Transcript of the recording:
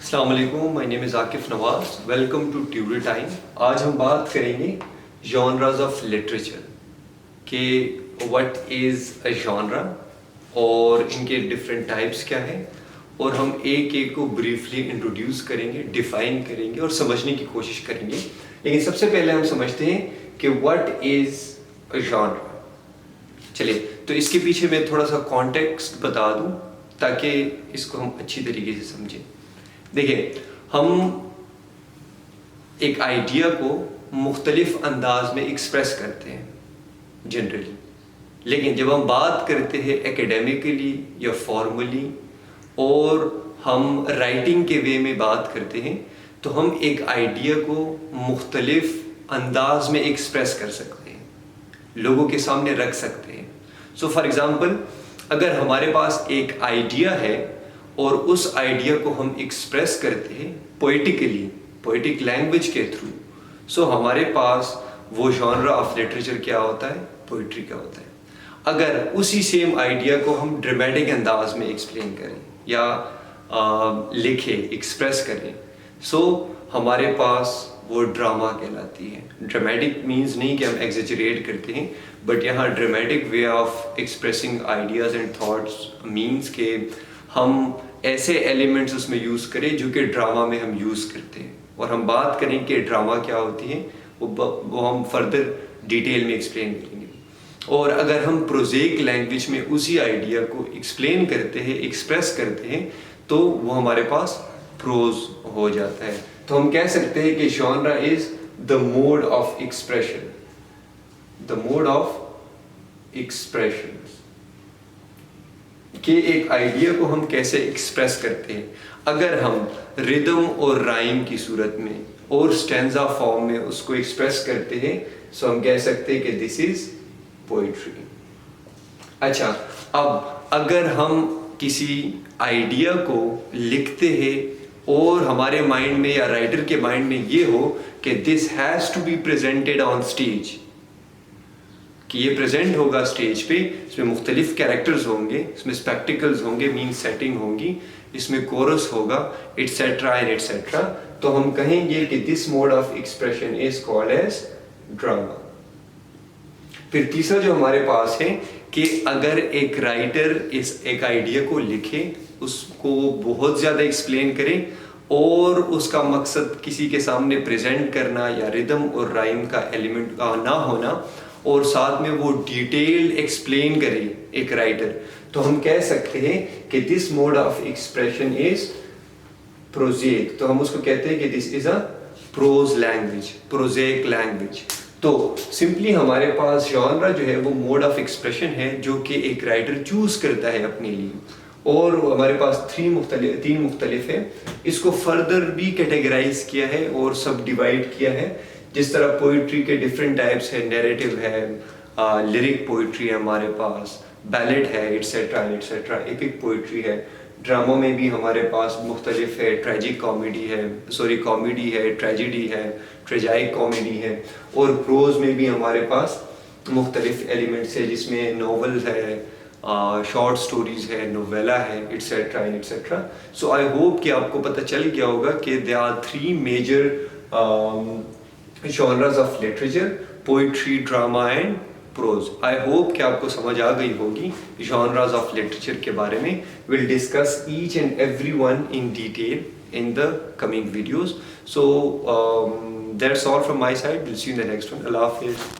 السلام علیکم، مائی نیم از عاقف نواز، welcome to ٹیوری time. آج ہم بات کریں گے جانراز آف لٹریچر کہ وٹ از اے جانرا اور ان کے ڈفرینٹ ٹائپس کیا ہیں، اور ہم ایک ایک کو بریفلی انٹروڈیوس کریں گے، ڈیفائن کریں گے اور سمجھنے کی کوشش کریں گے۔ لیکن سب سے پہلے ہم سمجھتے ہیں کہ وٹ از اے جانرا۔ چلیے، تو اس کے پیچھے میں تھوڑا سا کانٹیکسٹ بتا دوں تاکہ اس کو ہم اچھی طریقے سے سمجھیں۔ دیکھیں، ہم ایک آئیڈیا کو مختلف انداز میں ایکسپریس کرتے ہیں جنرلی، لیکن جب ہم بات کرتے ہیں ایکیڈیمکلی یا فارملی اور ہم رائٹنگ کے وے میں بات کرتے ہیں تو ہم ایک آئیڈیا کو مختلف انداز میں ایکسپریس کر سکتے ہیں، لوگوں کے سامنے رکھ سکتے ہیں۔ سو فار ایگزامپل، اگر ہمارے پاس ایک آئیڈیا ہے اور اس آئیڈیا کو ہم ایکسپریس کرتے ہیں پوئٹیکلی، پوئٹک لینگویج کے تھرو، سو ہمارے پاس وہ جانرا آف لٹریچر کیا ہوتا ہے؟ پوئٹری کا ہوتا ہے۔ اگر اسی سیم آئیڈیا کو ہم ڈرامیٹک انداز میں ایکسپلین کریں یا لکھیں، ایکسپریس کریں، سو ہمارے پاس وہ ڈراما کہلاتی ہے۔ ڈرامیٹک مینز نہیں کہ ہم ایگزیجریٹ کرتے ہیں، بٹ یہاں dramatic way of expressing ideas and thoughts means کہ ہم ایسے ایلیمنٹس اس میں یوز کریں جو کہ ڈراما میں ہم یوز کرتے ہیں، اور ہم بات کریں کہ ڈراما کیا ہوتی ہے وہ ہم فردر ڈیٹیل میں ایکسپلین کریں گے۔ اور اگر ہم پروزیک لینگویج میں اسی آئیڈیا کو ایکسپلین کرتے ہیں، ایکسپریس کرتے ہیں، تو وہ ہمارے پاس پروز ہو جاتا ہے۔ تو ہم کہہ سکتے ہیں کہ genre is the mode of expression, the mode of expression, کہ ایک آئیڈیا کو ہم کیسے ایکسپریس کرتے ہیں۔ اگر ہم ردم اور رائم کی صورت میں اور سٹینزا فارم میں اس کو ایکسپریس کرتے ہیں، سو ہم کہہ سکتے ہیں کہ دس از پوئٹری۔ اچھا، اب اگر ہم کسی آئیڈیا کو لکھتے ہیں اور ہمارے مائنڈ میں یا رائٹر کے مائنڈ میں یہ ہو کہ this has to be presented on stage, کہ یہ پریزنٹ ہوگا اسٹیج پہ، اس میں مختلف کیریکٹرز ہوں گے، اس میں اسپیکٹیکلز ہوں گے، مین سیٹنگ ہوں گی، اس میں کورس ہوگا، ایٹسیٹرا اینڈ ایٹسیٹرا، تو ہم کہیں گے کہ this mode of expression is called as drama. پھر تیسرا جو ہمارے پاس ہے کہ اگر ایک رائٹر اس ایک آئیڈیا کو لکھے، اس کو بہت زیادہ ایکسپلین کرے اور اس کا مقصد کسی کے سامنے پریزنٹ کرنا یا ردم اور رائم کا ایلیمنٹ نہ ہونا، اور ساتھ میں وہ ڈیٹیل ایکسپلین کرے ایک رائٹر، تو ہم کہہ سکتے ہیں کہ دس موڈ آف ایکسپریشن از پروزیک۔ تو ہم اس کو کہتے ہیں کہ دس از اے پروز لینگویج، پروزیک لینگویج۔ تو سمپلی ہمارے پاس جانرا جو ہے وہ موڈ آف ایکسپریشن ہے جو کہ ایک رائٹر چوز کرتا ہے اپنے لیے، اور ہمارے پاس تین مختلف ہے۔ اس کو فردر بھی کیٹیگرائز کیا ہے اور سب ڈیوائڈ کیا ہے، جس طرح پوئٹری کے ڈفرینٹ ٹائپس ہے، نیریٹو ہے، لیرک پوئٹری ہے ہمارے پاس، بیلڈ ہے، ایٹسیٹرا ایٹسیٹرا، ایپک پوئٹری ہے۔ ڈراموں میں بھی ہمارے پاس مختلف ہے، ٹریجک کامیڈی ہے، کامیڈی ہے، ٹریجڈی ہے، ٹریجائک کامیڈی ہے، اور پروز میں بھی ہمارے پاس مختلف ایلیمنٹس ہے، جس میں ناول ہے، شارٹ سٹوریز ہے، نویلا ہے، etcetera etcetera. So I hope کہ آپ کو پتہ چل گیا ہوگا کہ they are 3 major genres of literature: poetry, drama and prose. I hope کہ آپ کو سمجھ آ گئی ہوگی genres of literature کے بارے میں۔ We'll discuss each and every one in detail in the coming videos. So that's all from my side. We'll see you in the next one. Allah Hafiz.